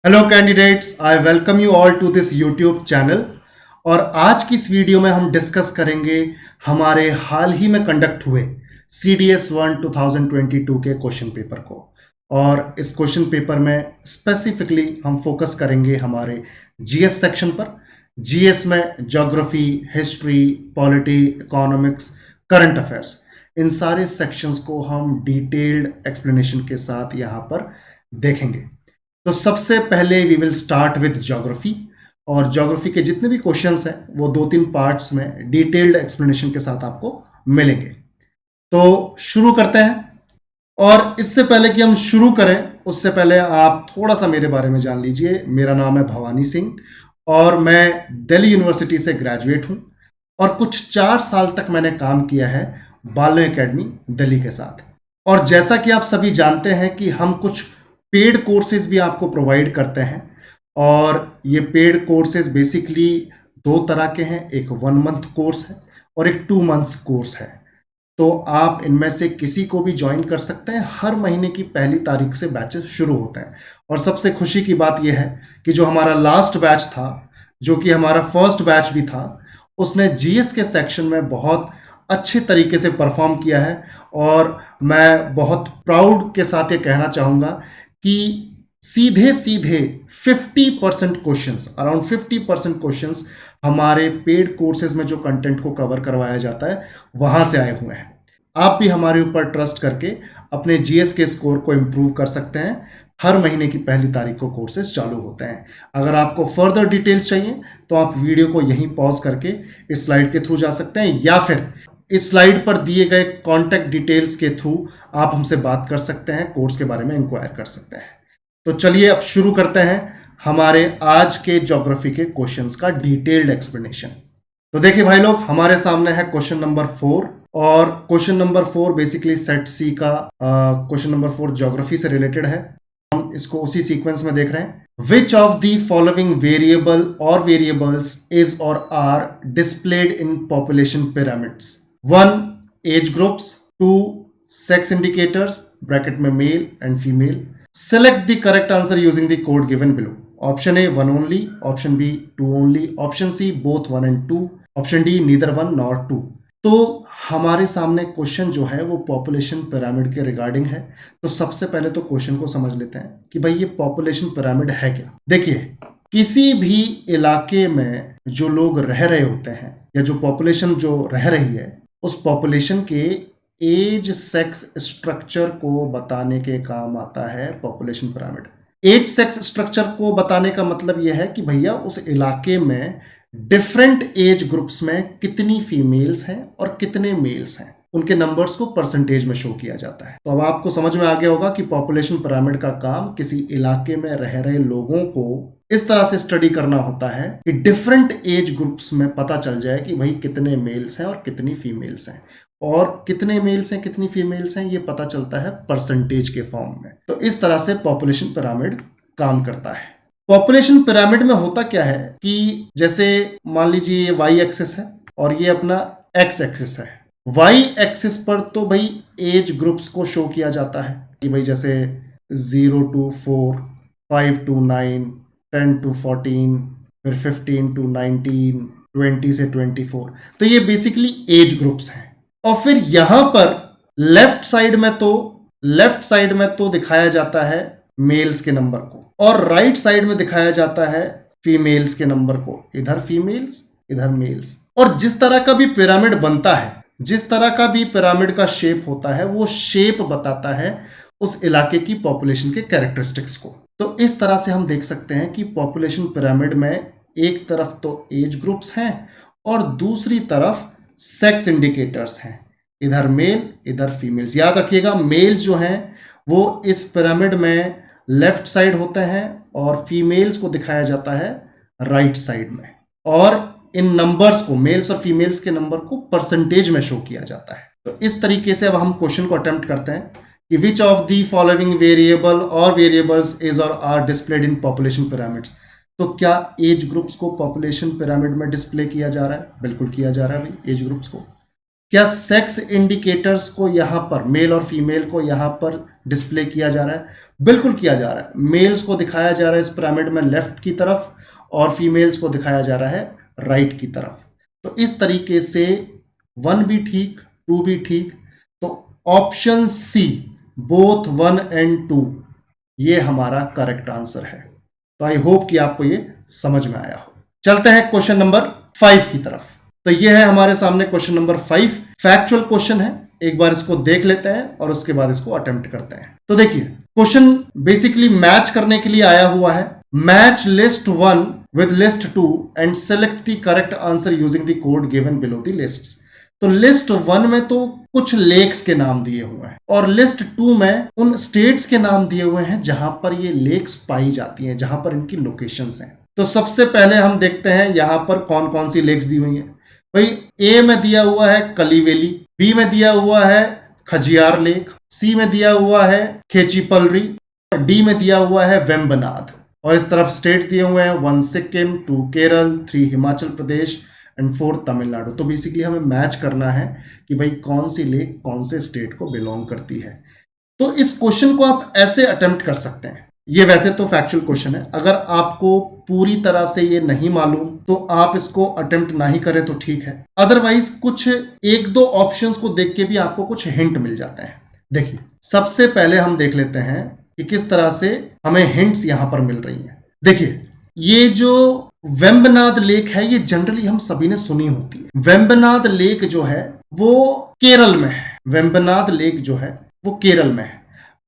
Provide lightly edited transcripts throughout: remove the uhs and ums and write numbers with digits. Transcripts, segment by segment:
Hello candidates, I welcome you all to this YouTube channel. और आज की इस वीडियो में हम डिस्कस करेंगे हमारे हाल ही में कंडक्ट हुए CDS 1 2022 के क्वेश्चन पेपर को। और इस क्वेश्चन पेपर में स्पेसिफिकली हम फोकस करेंगे हमारे जीएस सेक्शन पर। जीएस में geography, history, polity, economics, current affairs, इन सारे सेक्शंस को हम डिटेल्ड एक्सप्लेनेशन के साथ यहाँ पर देखेंगे। तो सबसे पहले we will start with geography. और ज्योग्राफी के जितने भी क्वेश्चंस हैं वो 2-3 पार्ट्स में डिटेल्ड एक्सप्लेनेशन के साथ आपको मिलेंगे। तो शुरू करते हैं। और इससे पहले कि हम शुरू करें उससे पहले आप थोड़ा सा मेरे बारे में जान लीजिए। मेरा नाम है भवानी सिंह और मैं दिल्ली यूनिवर्सिटी से ग्रेजुएट हूँ और कुछ 4 साल तक मैंने काम किया है बालो एकेडमी दिल्ली के साथ। और जैसा कि आप सभी जानते हैं कि हम कुछ पेड कोर्सेज भी आपको प्रोवाइड करते हैं। और ये पेड कोर्सेज बेसिकली 2 तरह के हैं, एक 1 मंथ कोर्स है और एक 2 मंथ्स कोर्स है। तो आप इनमें से किसी को भी ज्वाइन कर सकते हैं। हर महीने की पहली तारीख से बैचेस शुरू होते हैं। और सबसे खुशी की बात यह है कि जो हमारा लास्ट बैच था, जो कि हमारा फर्स्ट बैच भी था, उसने जीएस के सेक्शन में बहुत अच्छे तरीके से परफॉर्म किया है। और मैं बहुत प्राउड के साथ ये कहना चाहूँगा कि सीधे सीधे 50% क्वेश्चंस, अराउंड 50% क्वेश्चंस हमारे पेड कोर्सेज में जो कंटेंट को कवर करवाया जाता है वहां से आए हुए हैं। आप भी हमारे ऊपर ट्रस्ट करके अपने जीएस के स्कोर को इम्प्रूव कर सकते हैं। हर महीने की पहली तारीख को कोर्सेज चालू होते हैं। अगर आपको फर्दर डिटेल्स चाहिए तो आप वीडियो को यहीं पॉज करके इस स्लाइड के थ्रू जा सकते हैं, या फिर इस स्लाइड पर दिए गए कॉन्टैक्ट डिटेल्स के थ्रू आप हमसे बात कर सकते हैं, कोर्स के बारे में इंक्वायर कर सकते हैं। तो चलिए अब शुरू करते हैं हमारे आज के ज्योग्राफी के क्वेश्चंस का डिटेल्ड एक्सप्लेनेशन। तो देखिए भाई लोग, हमारे सामने है क्वेश्चन नंबर 4। और question number 4 basically set C का क्वेश्चन नंबर 4 ज्योग्राफी से रिलेटेड है। हम इसको उसी सीक्वेंस में देख रहे हैं। Which of the following variable or variables is or are displayed in population pyramids? 1 age groups, 2 sex indicators bracket में male and female. Select the correct answer using the code given below. Option A 1 only, option B 2 only, option C both 1 and 2, option D neither 1 nor 2। तो हमारे सामने question जो है वो population pyramid के regarding है। तो सबसे पहले तो क्वेश्चन को समझ लेते हैं कि भाई ये पॉपुलेशन पिरामिड है क्या। देखिए, किसी भी इलाके में जो लोग रह रहे होते हैं या जो पॉपुलेशन जो रह रही है, उस पॉपुलेशन के एज सेक्स स्ट्रक्चर को बताने के काम आता है population pyramid. Age sex structure को बताने का मतलब यह है कि भैया उस इलाके में डिफरेंट एज ग्रुप्स में कितनी फीमेल्स हैं और कितने मेल्स हैं, उनके नंबर्स को परसेंटेज में शो किया जाता है। तो अब आपको समझ में आ गया होगा कि पॉपुलेशन पिरामिड का काम किसी इलाके में रह रहे लोगों को इस तरह से स्टडी करना होता है कि डिफरेंट एज ग्रुप्स में पता चल जाए कि भाई कितने मेल्स हैं और कितनी फीमेल्स हैं। और कितने मेल्स हैं कितनी फीमेल्स हैं ये पता चलता है परसेंटेज के फॉर्म में। तो इस तरह से पॉपुलेशन पिरामिड काम करता है। पॉपुलेशन पिरामिड में होता क्या है कि जैसे मान लीजिए ये वाई एक्सिस है और ये अपना एक्स एक्सिस है। वाई एक्सिस पर तो भाई एज ग्रुप्स को शो किया जाता है कि भाई जैसे 0 to 4, 5 to 9, 10 to 14, फिर 15 to 19, 20 से 24। तो ये बेसिकली एज ग्रुप्स हैं। और फिर यहां पर लेफ्ट साइड में तो दिखाया जाता है मेल्स के नंबर को और राइट साइड में दिखाया जाता है फीमेल्स के नंबर को। इधर फीमेल्स इधर मेल्स। और जिस तरह का भी पिरामिड बनता है, जिस तरह का भी पिरामिड का शेप होता है, वो शेप बताता है उस इलाके की पॉपुलेशन के कैरेक्टरिस्टिक्स को। तो इस तरह से हम देख सकते हैं कि पॉपुलेशन पिरामिड में एक तरफ तो एज ग्रुप्स हैं और दूसरी तरफ सेक्स इंडिकेटर्स हैं। इधर मेल इधर फीमेल्स। याद रखिएगा, मेल्स जो हैं वो इस पिरामिड में लेफ्ट साइड होते हैं और फीमेल्स को दिखाया जाता है राइट साइड में। और इन नंबर्स को, मेल्स और फीमेल्स के नंबर को परसेंटेज में शो किया जाता है। तो इस तरीके से अब हम क्वेश्चन को अटेम्प्ट करते हैं कि which of the following variable or variables is or are displayed in population pyramids. तो क्या एज ग्रुप्स को पॉपुलेशन पिरामिड में डिस्प्ले किया जा रहा है? बिल्कुल किया जा रहा है भाई, एज ग्रुप्स को। क्या सेक्स इंडिकेटर्स को यहां पर मेल और फीमेल को यहां पर डिस्प्ले किया जा रहा है? बिल्कुल किया जा रहा है। मेल्स को दिखाया जा रहा है इस पिरामिड में लेफ्ट की तरफ और फीमेल्स को दिखाया जा रहा है राइट की तरफ। तो इस तरीके से 1 भी ठीक, 2 भी ठीक। तो ऑप्शन सी बोथ 1 एंड 2 ये हमारा करेक्ट आंसर है। तो आई होप कि आपको ये समझ में आया हो। चलते हैं क्वेश्चन नंबर 5 की तरफ। तो ये है हमारे सामने क्वेश्चन नंबर 5। फैक्चुअल क्वेश्चन है, एक बार इसको देख लेते हैं और उसके बाद इसको अटेम्प्ट करते हैं। तो देखिए क्वेश्चन बेसिकली मैच करने के लिए आया हुआ है। Match list 1 with list 2 and select the correct answer using the code given below the lists। तो लिस्ट 1 में तो कुछ लेक्स के नाम दिए हुए हैं और लिस्ट 2 में उन स्टेट्स के नाम दिए हुए हैं जहां पर ये लेक्स पाई जाती हैं, जहां पर इनकी लोकेशंस हैं। तो सबसे पहले हम देखते हैं यहां पर कौन कौन सी लेक्स दी हुई हैं। भाई ए में दिया हुआ है कली वैली, बी में दिया हुआ है खजियार लेक, सी में दिया हुआ है खेचीपलरी, डी में दिया हुआ है वेम्बनाड। और इस तरफ स्टेट्स दिए हुए हैं 1 सिक्किम, 2 केरल, 3 हिमाचल प्रदेश एंड 4 तमिलनाडु। तो बेसिकली हमें मैच करना है कि भाई कौन सी लेक कौन से स्टेट को बिलोंग करती है। तो इस क्वेश्चन को आप ऐसे अटेम्प्ट कर सकते हैं। ये वैसे तो फैक्चुअल क्वेश्चन है, अगर आपको पूरी तरह से ये नहीं मालूम तो आप इसको अटेम्प्ट ना ही करें तो ठीक है। अदरवाइज कुछ 1-2 ऑप्शंस को देख के भी आपको कुछ हिंट मिल जाते हैं। देखिए सबसे पहले हम देख लेते हैं कि किस तरह से हमें हिंट्स यहां पर मिल रही हैं। देखिए ये जो वेम्बनाड लेक है ये जनरली हम सभी ने सुनी होती है। वेम्बनाड लेक जो है वो केरल में है। वेम्बनाड लेक जो है वो केरल में है।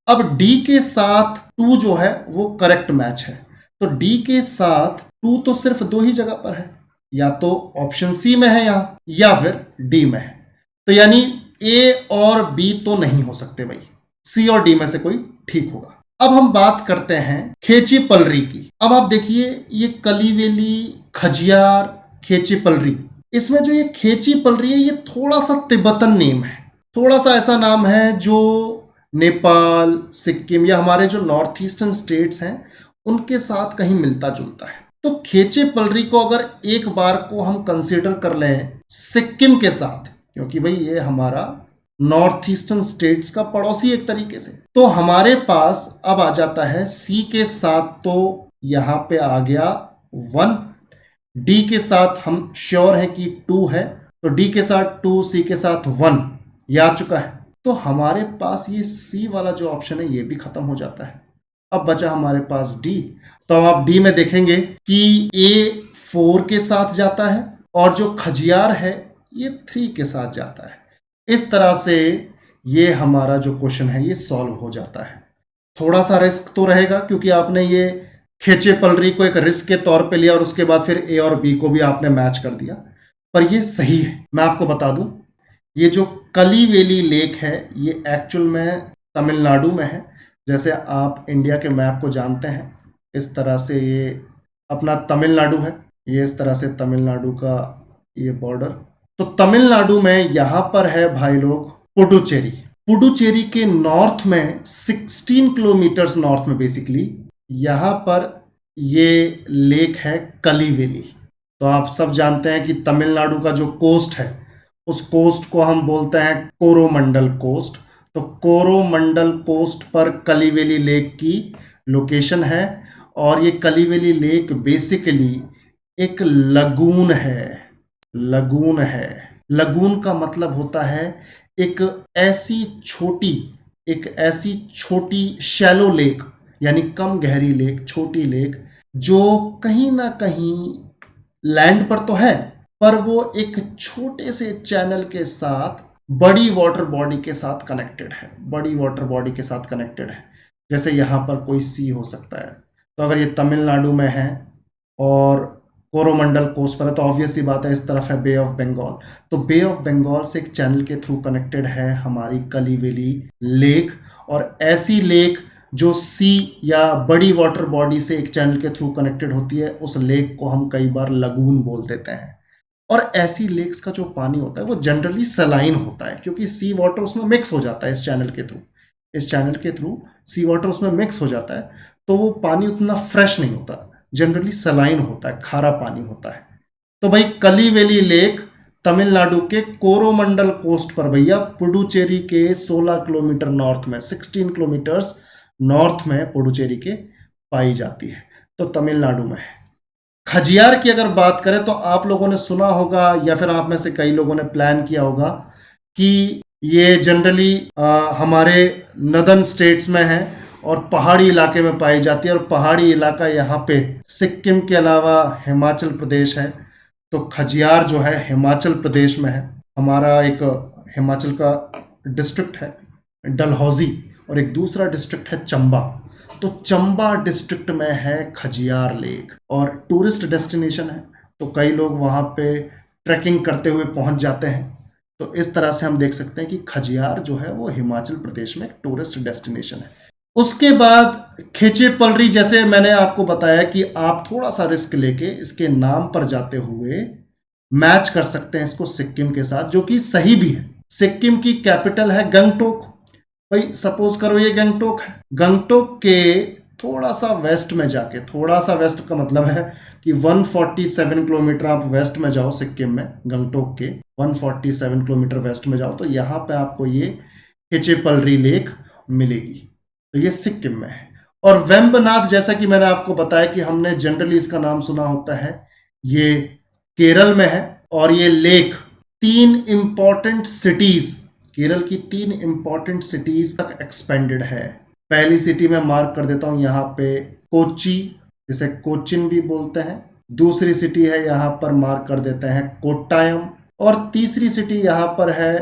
अब डी के साथ 2 जो है वो करेक्ट मैच है। तो डी के साथ 2 तो सिर्फ 2 ही जगह पर है, या तो ऑप्शन सी में है यहाँ या फिर डी में है। तो यानी ए और बी तो नहीं हो सकते भाई, सी और डी में से कोई ठीक होगा। अब हम बात करते हैं खेची पलरी की। अब आप देखिए ये कली वैली, खजियार, खेची पलरी, इसमें जो ये खेची पलरी है ये थोड़ा सा तिब्बतन नेम है, थोड़ा सा ऐसा नाम है जो नेपाल, सिक्किम या हमारे जो नॉर्थ ईस्टर्न स्टेट्स हैं उनके साथ कहीं मिलता जुलता है। तो खेचे पलरी को अगर एक बार को हम कंसीडर कर लें सिक्किम के साथ, क्योंकि भाई ये हमारा नॉर्थ ईस्टर्न स्टेट्स का पड़ोसी एक तरीके से, तो हमारे पास अब आ जाता है सी के साथ, तो यहां पे आ गया 1, डी के साथ हम श्योर है कि 2 है, तो डी के साथ 2, सी के साथ 1 ये आ चुका है। तो हमारे पास ये सी वाला जो ऑप्शन है ये भी खत्म हो जाता है। अब बचा हमारे पास डी। तो आप डी में देखेंगे कि ए 4 के साथ जाता है और जो खजियार है ये 3 के साथ जाता है। इस तरह से ये हमारा जो क्वेश्चन है ये सॉल्व हो जाता है। थोड़ा सा रिस्क तो रहेगा क्योंकि आपने ये खेचे पलरी को एक रिस्क के तौर पे लिया और उसके बाद फिर ए और बी को भी आपने मैच कर दिया, पर ये सही है। मैं आपको बता दूं ये जो कली वैली लेक है ये एक्चुअल में तमिलनाडु में है। जैसे आप इंडिया के मैप को जानते हैं इस तरह से ये अपना तमिलनाडु है, ये इस तरह से तमिलनाडु का ये बॉर्डर। तो तमिलनाडु में यहाँ पर है भाई लोग पुडुचेरी। पुडुचेरी के नॉर्थ में 16 किलोमीटर नॉर्थ में बेसिकली यहाँ पर ये लेक है कली वैली। तो आप सब जानते हैं कि तमिलनाडु का जो कोस्ट है उस कोस्ट को हम बोलते हैं कोरोमंडल कोस्ट। तो कोरोमंडल कोस्ट पर कली वैली लेक की लोकेशन है और ये कली वैली लेक बेसिकली एक लगून है। लगून है, लगून का मतलब होता है एक ऐसी छोटी शैलो लेक, यानी कम गहरी लेक, छोटी लेक जो कहीं ना कहीं लैंड पर तो है पर वो एक छोटे से चैनल के साथ बड़ी वाटर बॉडी के साथ कनेक्टेड है। बड़ी वाटर बॉडी के साथ कनेक्टेड है, जैसे यहाँ पर कोई सी हो सकता है। तो अगर ये तमिलनाडु में है और कोरोमंडल कोस्ट पर है तो ऑब्वियस सी बात है इस तरफ है बे ऑफ बंगाल। तो बे ऑफ बंगाल से एक चैनल के थ्रू कनेक्टेड है हमारी कली वैली लेक। और ऐसी लेक जो सी या बड़ी वाटर बॉडी से एक चैनल के थ्रू कनेक्टेड होती है उस लेक को हम कई बार लगून बोल देते हैं। और ऐसी लेक्स का जो पानी होता है वो जनरली सलाइन होता है क्योंकि सी वाटर उसमें मिक्स हो जाता है इस चैनल के थ्रू सी वाटर उसमें मिक्स हो जाता है, तो वो पानी उतना फ्रेश नहीं होता, जनरली सलाइन होता है, खारा पानी होता है। तो भाई कली वैली लेक तमिलनाडु के कोरोमंडल कोस्ट पर भैया, पुडुचेरी के 16 किलोमीटर नॉर्थ में, 16 किलोमीटर्स नॉर्थ में पुडुचेरी के पाई जाती है, तो तमिलनाडु में है। खजियार की अगर बात करें तो आप लोगों ने सुना होगा या फिर आप में से कई लोगों ने प्लान किया होगा कि ये जनरली हमारे नदर्न स्टेट्स में है और पहाड़ी इलाके में पाई जाती है, और पहाड़ी इलाका यहाँ पे सिक्किम के अलावा हिमाचल प्रदेश है। तो खजियार जो है हिमाचल प्रदेश में है। हमारा एक हिमाचल का डिस्ट्रिक्ट है डलहौजी और एक दूसरा डिस्ट्रिक्ट है चंबा। तो चंबा डिस्ट्रिक्ट में है खजियार लेक और टूरिस्ट डेस्टिनेशन है, तो कई लोग वहाँ पे ट्रैकिंग करते हुए पहुँच जाते हैं। तो इस तरह से हम देख सकते हैं कि खजियार जो है वो हिमाचल प्रदेश में एक टूरिस्ट डेस्टिनेशन है। उसके बाद खेचे पलरी, जैसे मैंने आपको बताया कि आप थोड़ा सा रिस्क लेके इसके नाम पर जाते हुए मैच कर सकते हैं इसको सिक्किम के साथ, जो कि सही भी है। सिक्किम की कैपिटल है गंगटोक। भाई सपोज करो ये गंगटोक है, गंगटोक के थोड़ा सा वेस्ट में जाके, थोड़ा सा वेस्ट का मतलब है कि 147 किलोमीटर आप वेस्ट में जाओ सिक्किम में, गंगटोक के 147 किलोमीटर वेस्ट में जाओ तो यहाँ पे आपको ये खेचेपलरी लेक मिलेगी। तो ये सिक्किम में है। और वेम्बनाथ, जैसा कि मैंने आपको बताया कि हमने जनरली इसका नाम सुना होता है, ये केरल में है। और ये लेक 3 इंपॉर्टेंट सिटीज, केरल की 3 इंपॉर्टेंट सिटीज तक एक्सपेंडेड है। पहली सिटी में मार्क कर देता हूं यहाँ पे कोच्चि, जिसे कोचिन भी बोलते हैं। दूसरी सिटी है यहाँ पर मार्क कर देते हैं कोट्टायम, और तीसरी सिटी यहाँ पर है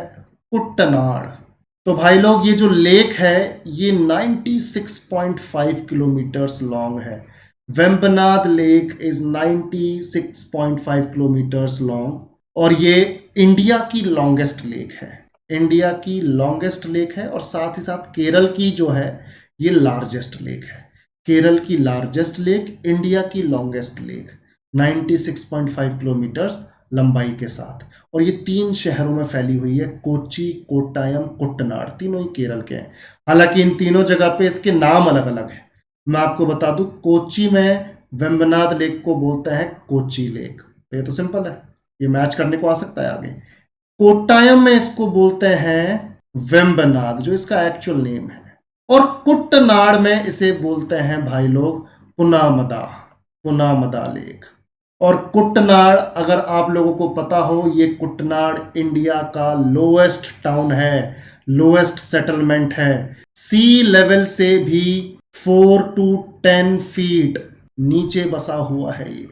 कुट्टनाड। तो भाई लोग ये जो लेक है ये 96.5 किलोमीटर्स लॉन्ग है। Vembanad lake is 96.5 kilometres long और ये इंडिया की लॉन्गेस्ट लेक है। इंडिया की लॉन्गेस्ट लेक है और साथ ही साथ केरल की जो है ये लार्जेस्ट लेक है। केरल की लार्जेस्ट लेक, इंडिया की लॉन्गेस्ट लेक, 96.5 किलोमीटर्स लंबाई के साथ। और ये 3 शहरों में फैली हुई है, कोच्चि, कोट्टायम, कुट्टनाड, तीनों ही केरल के हैं। हालांकि इन तीनों जगह पे इसके नाम अलग अलग हैं। मैं आपको बता दूं, कोच्चि में वेम्बनाथ लेक को बोलते हैं कोच्चि लेक, तो ये तो सिंपल है, ये मैच करने को आ सकता है आगे। कोट्टायम में इसको बोलते हैं वेम्बनाथ, जो इसका एक्चुअल नेम है। और कुट्टनाड में इसे बोलते हैं भाई लोग पुनामदा, पुनामदा लेक। और कुट्टनाड, अगर आप लोगों को पता हो, ये कुट्टनाड इंडिया का लोएस्ट टाउन है, लोएस्ट सेटलमेंट है। सी लेवल से भी 4 to 10 फीट नीचे बसा हुआ है। ये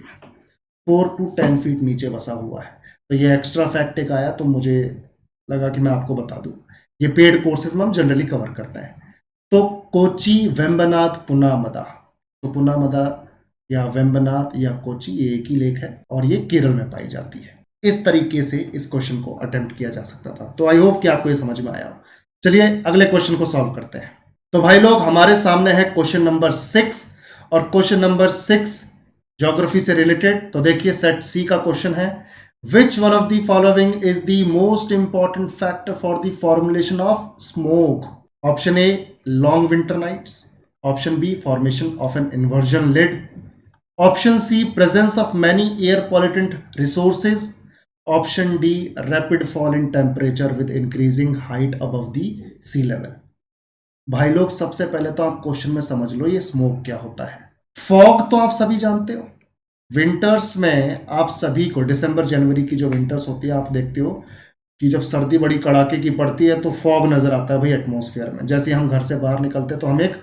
4 to 10 फीट नीचे बसा हुआ है। तो ये एक्स्ट्रा फैक्ट एक आया तो मुझे लगा कि मैं आपको बता दूं। ये पेड कोर्सेज में हम जनरली कवर करते हैं। तो कोच्चि, वेम्बनाथ, पुनामदा। तो पुनामदा या वेम्बनाथ या कोच्चि ये एक ही लेक है और ये केरल में पाई जाती है। इस तरीके से इस क्वेश्चन को अटेम्प्ट किया जा सकता था। तो आई होप कि आपको ये समझ में आया हो। चलिए अगले क्वेश्चन को सॉल्व करते हैं। तो भाई लोग हमारे सामने है क्वेश्चन नंबर 6 और क्वेश्चन नंबर 6 ज्योग्राफी से रिलेटेड। तो देखिए सेट सी का क्वेश्चन है, Which one of the following is the most important factor for the formulation of smoke? Option A, long winter nights. Option B, formation of an inversion lid. Option C, presence of many air pollutant resources. Option D, rapid fall in temperature with increasing height above the sea level. भाई लोग सबसे पहले तो आप question में समझ लो ये smoke क्या होता है। फॉग तो आप सभी जानते हो, विंटर्स में आप सभी को, दिसंबर जनवरी की जो विंटर्स होती है, आप देखते हो कि जब सर्दी बड़ी कड़ाके की पड़ती है तो फॉग नज़र आता है भाई एटमॉस्फेयर में। जैसे हम घर से बाहर निकलते हैं तो हमें एक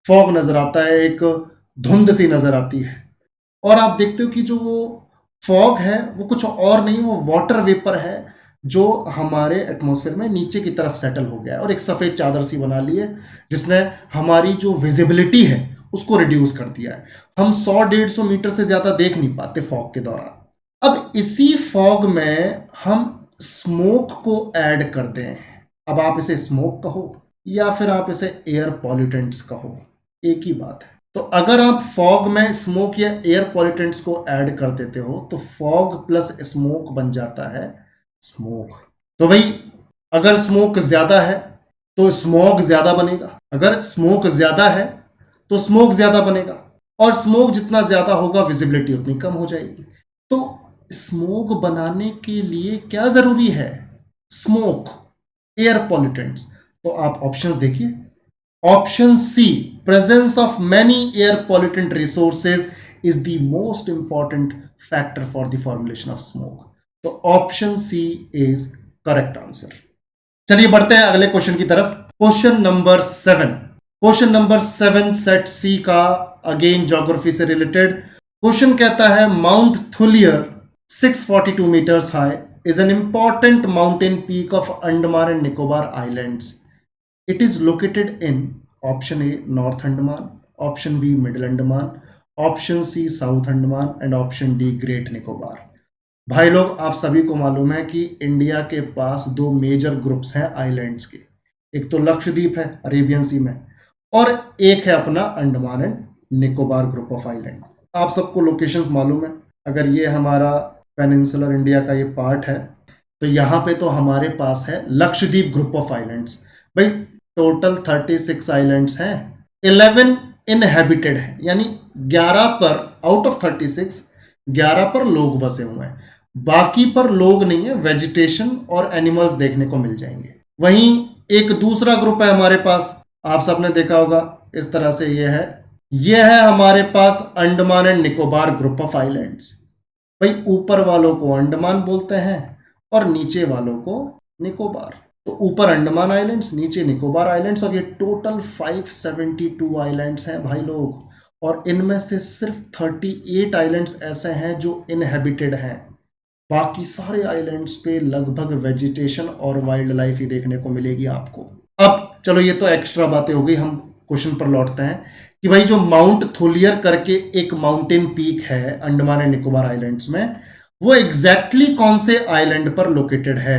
फॉग नज़र आता है, एक धुंध सी नज़र आती है। और आप देखते हो कि जो वो फॉग है वो कुछ और नहीं, वो वाटर वेपर है जो हमारे एटमॉस्फेयर में नीचे की तरफ सेटल हो गया है और एक सफ़ेद चादर सी बना ली है जिसने हमारी जो विजिबिलिटी है उसको रिड्यूस कर दिया है। हम 100-150 मीटर से ज़्यादा देख नहीं पाते फॉग के दौरान। अब इसी फॉग में हम स्मोक को ऐड कर दें। अब आप इसे स्मोक कहो या फिर आप इसे एयर पॉल्यूटेंट्स कहो, एक ही बात है। तो अगर आप फॉग में स्मोक या एयर पॉल्यूटेंट्स को ऐड कर देते हो तो फॉग प्लस स्मोक बन जाता है स्मोक। तो भाई अगर स्मोक ज्यादा है तो स्मॉग ज्यादा बनेगा, अगर स्मोक ज्यादा है तो स्मोक ज्यादा बनेगा, और स्मोक जितना ज्यादा होगा विजिबिलिटी उतनी कम हो जाएगी। तो स्मोक बनाने के लिए क्या जरूरी है? Smoke, air pollutants. तो आप ऑप्शंस देखिए। Option C, presence of many air pollutant resources is the most important factor for the formulation of smoke. तो option C is correct answer. चलिए बढ़ते हैं अगले क्वेश्चन की तरफ। Question number 7। Question number 7 set C का, again geography से related question कहता है, mount Thuillier 642 meters high is an important mountain peak of Andaman and Nicobar Islands. It is located in option A North Andaman, option B Middle Andaman, option C South Andaman and option D Great Nicobar. भाई लोग, आप सभी को मालूम है कि India के पास दो मेजर ग्रुप्स हैं आइलैंड्स के। एक तो लक्षद्वीप है अरेबियन सी में, और एक है अपना Andaman and Nicobar group of island. आप सबको लोकेशंस मालूम है। अगर ये हमारा पेनिनसुलर इंडिया का ये पार्ट है, तो यहाँ पे तो हमारे पास है लक्षद्वीप ग्रुप ऑफ आइलैंड्स। भाई टोटल 36 आइलैंड्स हैं, 11 इनहेबिटेड है, यानी 11 पर आउट ऑफ 36 11 पर लोग बसे हुए हैं, बाकी पर लोग नहीं है, वेजिटेशन और एनिमल्स देखने को मिल जाएंगे। वहीं एक दूसरा ग्रुप है हमारे पास, आप सबने देखा होगा इस तरह से, ये है हमारे पास Andaman and Nicobar group of islands. भाई ऊपर वालों को अंडमान बोलते हैं और नीचे वालों को निकोबार। तो ऊपर अंडमान आइलैंड्स, नीचे निकोबार आइलैंड्स, और ये टोटल 572 आइलैंड्स हैं भाई लोग। और इनमें से सिर्फ 38 आइलैंड्स ऐसे हैं जो इनहेबिटेड हैं, बाकी सारे आइलैंड्स पे लगभग वेजिटेशन और वाइल्ड लाइफ ही देखने को मिलेगी आपको। अब चलो ये तो एक्स्ट्रा बातें हो गई, हम क्वेश्चन पर लौटते हैं कि भाई जो माउंट थोलियर करके एक माउंटेन पीक है अंडमान एंड निकोबार आइलैंड्स में, वो एग्जैक्टली कौन से आइलैंड पर लोकेटेड है।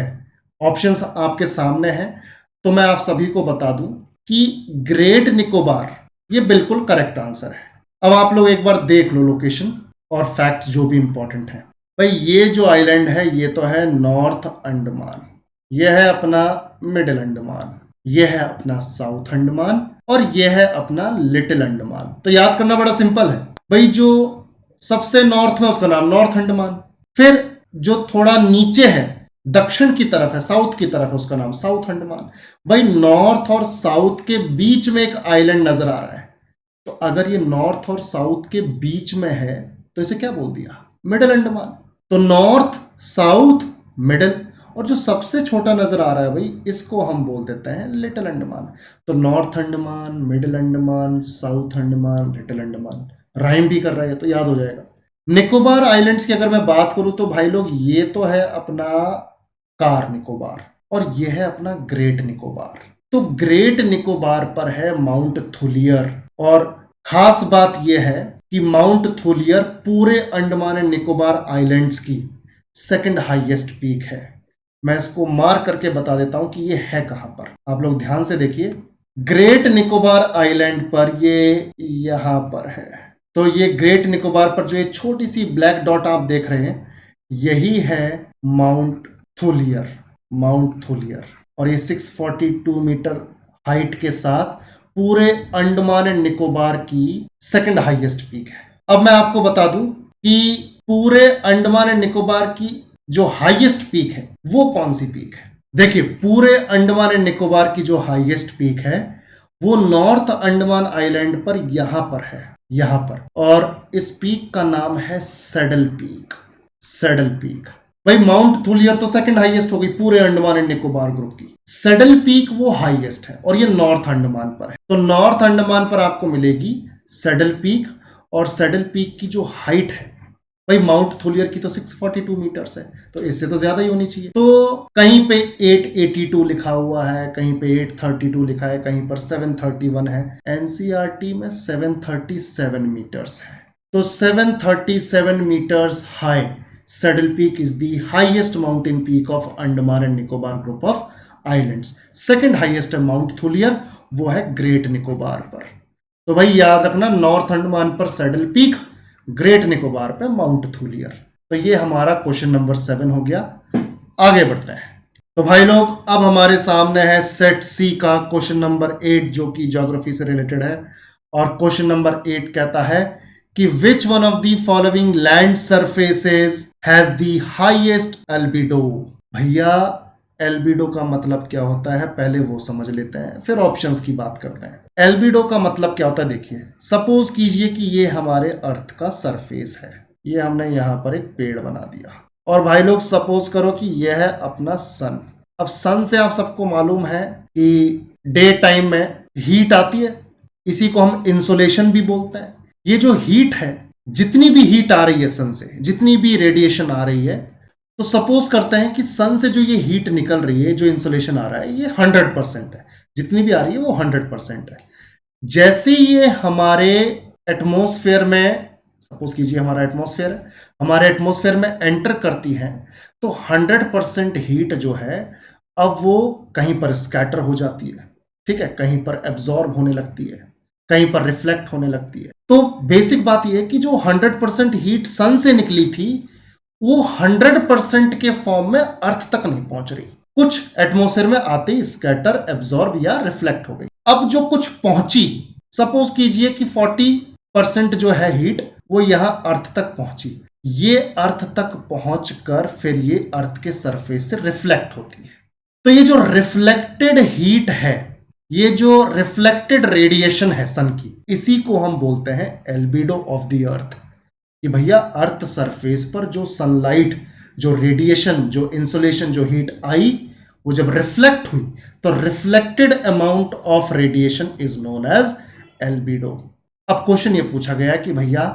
ऑप्शंस आपके सामने हैं, तो मैं आप सभी को बता दूं कि ग्रेट निकोबार ये बिल्कुल करेक्ट आंसर है। अब आप लोग एक बार देख लो लोकेशन और फैक्ट्स जो भी इंपॉर्टेंट है। भाई ये जो आइलैंड है ये तो है नॉर्थ अंडमान, ये है अपना मिडिल अंडमान, ये है अपना साउथ अंडमान, और ये है अपना लिटिल अंडमान। तो याद करना बड़ा सिंपल है भाई, जो सबसे नॉर्थ में उसका नाम नॉर्थ अंडमान, फिर जो थोड़ा नीचे है दक्षिण की तरफ है, साउथ की तरफ है, उसका नाम साउथ अंडमान। भाई नॉर्थ और साउथ के बीच में एक आइलैंड नजर आ रहा है, तो अगर ये नॉर्थ और साउथ के बीच में है तो इसे क्या बोल दिया, मिडिल अंडमान। तो नॉर्थ साउथ मिडिल, और जो सबसे छोटा नजर आ रहा है भाई इसको हम बोल देते हैं लिटिल अंडमान। तो north Andaman, middle Andaman, south Andaman, little Andaman, rhyme भी कर रहा है तो याद हो जाएगा। निकोबार आइलैंड्स की अगर मैं बात करूं तो भाई लोग ये तो है अपना कार निकोबार, और ये है अपना ग्रेट निकोबार। तो ग्रेट निकोबार पर है माउंट थुलियर, और खास बात यह है कि माउंट थुलियर पूरे अंडमान एंड निकोबार आइलैंड्स की सेकंड हाईएस्ट पीक है। मैं इसको मार्क करके बता देता हूं कि ये है कहां पर। आप लोग ध्यान से देखिए, ग्रेट निकोबार आइलैंड पर ये यहां पर है। तो ये ग्रेट निकोबार पर जो ये छोटी सी ब्लैक डॉट आप देख रहे हैं, यही है माउंट थुलियर, माउंट थुलियर। और ये 642 मीटर हाइट के साथ पूरे अंडमान एंड निकोबार की सेकंड हाईएस्ट पीक है। अब मैं आपको बता दूं कि पूरे अंडमान एंड निकोबार की जो हाईएस्ट पीक है वो कौन सी पीक है। देखिए पूरे अंडमान एंड निकोबार की जो हाईएस्ट पीक है वो नॉर्थ अंडमान आइलैंड पर यहां पर है, यहां पर, और इस पीक का नाम है सैडल पीक। सैडल पीक भाई, माउंट थुलियर तो सेकंड हाईएस्ट हो गई पूरे अंडमान एंड निकोबार ग्रुप की, सैडल पीक वो हाईएस्ट है और ये नॉर्थ अंडमान पर है। तो नॉर्थ अंडमान पर आपको मिलेगी सैडल पीक, और सैडल पीक की जो हाइट है भाई माउंट थुलियर की तो 642 मीटर्स है, तो इससे तो ज्यादा ही होनी चाहिए। तो कहीं पे 882 लिखा हुआ है, कहीं पे 832 लिखा है, कहीं पर 731 है, एनसीईआरटी में 737 मीटर्स है। तो 737 meters high Saddle Peak is the highest mountain peak of Andaman and Nicobar group of islands. Second highest है माउंट थुलियर, वो है ग्रेट निकोबार पर। तो भाई याद रखना, नॉर्थ अंडमान पर सैडल पीक, ग्रेट निकोबार पे माउंट थुलियर। तो ये हमारा क्वेश्चन नंबर 7 हो गया। आगे बढ़ते हैं। तो भाई लोग अब हमारे सामने है सेट सी का क्वेश्चन नंबर 8, जो कि ज्योग्राफी से रिलेटेड है। और क्वेश्चन नंबर 8 कहता है कि which one of the following land surfaces has the highest albedo. भैया एल्बिडो का मतलब क्या होता है पहले वो समझ लेते हैं, फिर ऑप्शंस की बात करते हैं। एल्बिडो का मतलब क्या होता है, देखिए सपोज कीजिए कि ये हमारे अर्थ का सरफेस है, ये हमने यहां पर एक पेड़ बना दिया, और भाई लोग सपोज करो कि यह है अपना सन। अब सन से आप सबको मालूम है कि डे टाइम में हीट आती है, इसी को हम इंसोलेशन भी बोलते हैं। ये जो हीट है, जितनी भी हीट आ रही है सन से, जितनी भी रेडिएशन आ रही है, तो सपोज करते हैं कि सन से जो ये हीट निकल रही है, जो इंसोलेशन आ रहा है, ये 100% है, जितनी भी आ रही है वो 100% है। जैसे ये हमारे एटमॉस्फेयर में, सपोज कीजिए हमारा एटमॉस्फेयर है, हमारे एटमॉस्फेयर में एंटर करती है, तो 100% हीट जो है अब वो कहीं पर स्कैटर हो जाती है, ठीक है, कहीं पर एब्जॉर्ब होने लगती है, कहीं पर रिफ्लेक्ट होने लगती है। तो बेसिक बात यह है कि जो 100% हीट सन से निकली थी वो 100% के फॉर्म में अर्थ तक नहीं पहुंच रही, कुछ एटमॉस्फेयर में आते ही स्कैटर, एब्जॉर्ब या रिफ्लेक्ट हो गई। अब जो कुछ पहुंची, सपोज कीजिए कि 40% जो है हीट वो यहां अर्थ तक पहुंची, ये अर्थ तक पहुंचकर फिर ये अर्थ के सरफेस से रिफ्लेक्ट होती है। तो ये जो रिफ्लेक्टेड हीट है, ये जो रिफ्लेक्टेड रेडिएशन है सन की, इसी को हम बोलते हैं एल्बिडो ऑफ द अर्थ। कि भैया अर्थ सरफेस पर जो सनलाइट, जो रेडिएशन, जो इंसुलेशन, जो हीट आई, वो जब रिफ्लेक्ट हुई तो reflected amount of radiation is known as albedo. अब क्वेश्चन ये पूछा गया कि भैया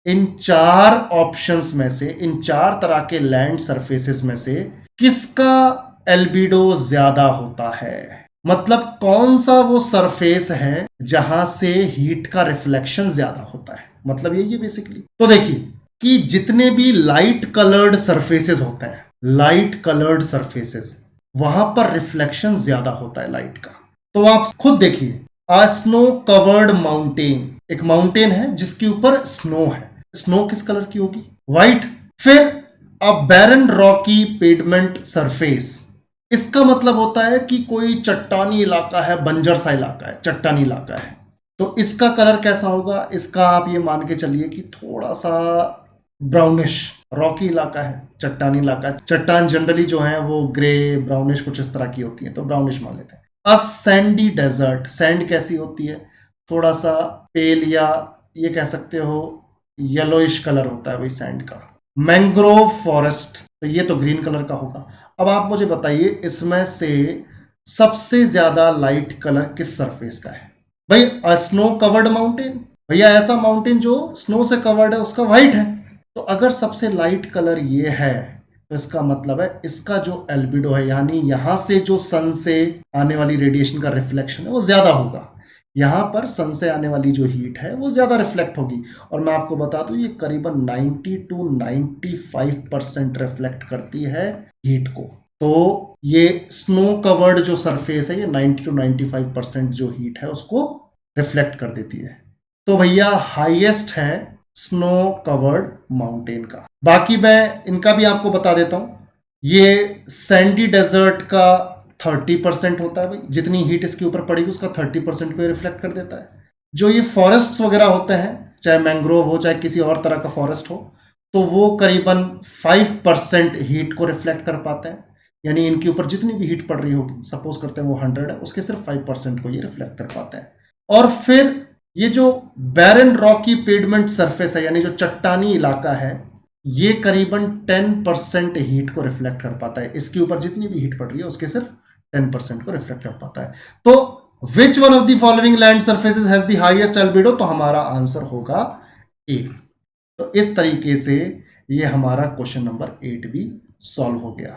इन चार ऑप्शंस में से, इन चार तरह के लैंड सरफेसेस में से किसका एल्बिडो ज्यादा होता है, मतलब कौन सा वो सरफेस है जहां से हीट का रिफ्लेक्शन ज्यादा होता है, मतलब यही है बेसिकली। तो देखिए कि जितने भी लाइट कलर्ड सरफेसेस होते हैं, लाइट कलर्ड सरफेसेस, वहां पर रिफ्लेक्शन ज्यादा होता है लाइट का। तो आप खुद देखिए, आ स्नो कवर्ड माउंटेन, एक माउंटेन है जिसके ऊपर स्नो है, स्नो किस कलर की होगी, व्हाइट। फिर अ बैरन रॉकी पेवमेंट सरफेस, इसका मतलब होता है कि कोई चट्टानी इलाका है, बंजर सा इलाका है, चट्टानी इलाका है, तो इसका कलर कैसा होगा, इसका आप ये मान के चलिए कि थोड़ा सा ब्राउनिश। रॉकी इलाका है, चट्टानी इलाका है, चट्टान जनरली जो है वो ग्रे ब्राउनिश कुछ इस तरह की होती है, तो ब्राउनिश मान लेते हैं। अ सैंडी डेजर्ट, सैंड कैसी होती है, थोड़ा सा पेल, या ये कह सकते हो येलोइश कलर होता है भाई सैंड का। मैंग्रोव फॉरेस्ट, तो ये तो ग्रीन कलर का होगा। अब आप मुझे बताइए इसमें से सबसे ज्यादा लाइट कलर किस सरफेस का है, भाई स्नो कवर्ड माउंटेन, भैया ऐसा माउंटेन जो स्नो से कवर्ड है उसका व्हाइट है। तो अगर सबसे लाइट कलर ये है तो इसका मतलब है इसका जो एल्बिडो है, यानी यहां से जो सन से आने वाली रेडिएशन का रिफ्लेक्शन है वो ज्यादा होगा, यहां पर सन से आने वाली जो हीट है वो ज्यादा रिफ्लेक्ट होगी। और मैं आपको बता दूं ये करीबन 90 to 95% रिफ्लेक्ट करती है हीट को। तो ये स्नो कवर्ड जो सरफेस है, ये 90 to 95% जो हीट है उसको रिफ्लेक्ट कर देती है। तो भैया हाईएस्ट है स्नो कवर्ड माउंटेन का। बाकी मैं इनका भी आपको बता देता हूं, ये सैंडी डेजर्ट का 30% होता है भाई, जितनी हीट इसके ऊपर पड़ेगी उसका 30% को रिफ्लेक्ट कर देता है। जो ये फॉरेस्ट वगैरह होते हैं, चाहे मैंग्रोव हो चाहे किसी और तरह का फॉरेस्ट हो, तो वो करीबन 5% हीट को रिफ्लेक्ट कर पाते हैं, यानी इनके ऊपर जितनी भी हीट पड़ रही होगी, सपोज करते हैं वो 100 है, उसके सिर्फ 5% को ये रिफ्लेक्ट कर पाते हैं। और फिर ये जो बैरन रॉकी पेवमेंट सरफेस है, यानी जो चट्टानी इलाका है, ये करीबन 10% हीट को रिफ्लेक्ट कर पाता है, इसके ऊपर जितनी भी हीट पड़ रही है उसके सिर्फ 10% को रिफ्लेक्ट कर पाता है। तो which one of the following land surfaces has the highest albedo, तो हमारा आंसर होगा ए। तो इस तरीके से ये हमारा क्वेश्चन नंबर 8 भी सॉल्व हो गया।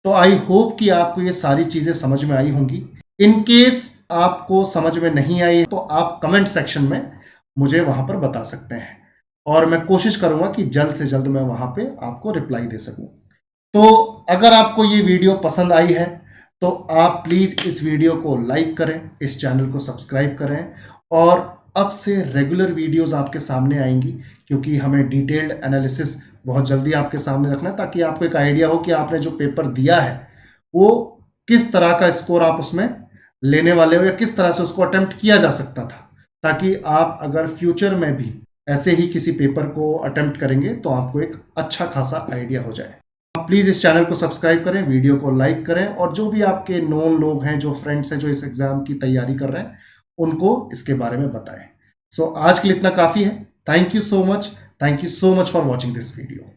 तो आई होप कि आपको ये सारी चीजें समझ में आई होंगी। इन केस आपको समझ में नहीं आई तो आप कमेंट सेक्शन में मुझे वहां पर बता सकते हैं, और मैं कोशिश करूंगा कि जल्द से जल्द मैं वहां पे आपको रिप्लाई दे सकूं। तो अगर आपको ये वीडियो पसंद आई है तो आप प्लीज इस वीडियो को लाइक करें, इस चैनल को सब्सक्राइब करें, और अब से रेगुलर वीडियोस आपके सामने आएंगी, क्योंकि हमें डिटेल्ड एनालिसिस बहुत जल्दी आपके सामने रखना है, ताकि आपको एक आइडिया हो कि आपने जो पेपर दिया है वो किस तरह का स्कोर आप उसमें लेने वाले हो, या किस तरह से उसको अटेम्प्ट किया जा सकता था, ताकि आप अगर फ्यूचर में भी ऐसे ही किसी पेपर को अटेम्प्ट करेंगे तो आपको एक अच्छा खासा आइडिया हो जाए। आप प्लीज़ इस चैनल को सब्सक्राइब करें, वीडियो को लाइक करें और जो भी आपके नोन लोग हैं, जो फ्रेंड्स हैं जो इस एग्ज़ाम की तैयारी कर रहे हैं, उनको इसके बारे में बताएं। सो आज के लिए इतना काफ़ी है। Thank you so much for watching this video.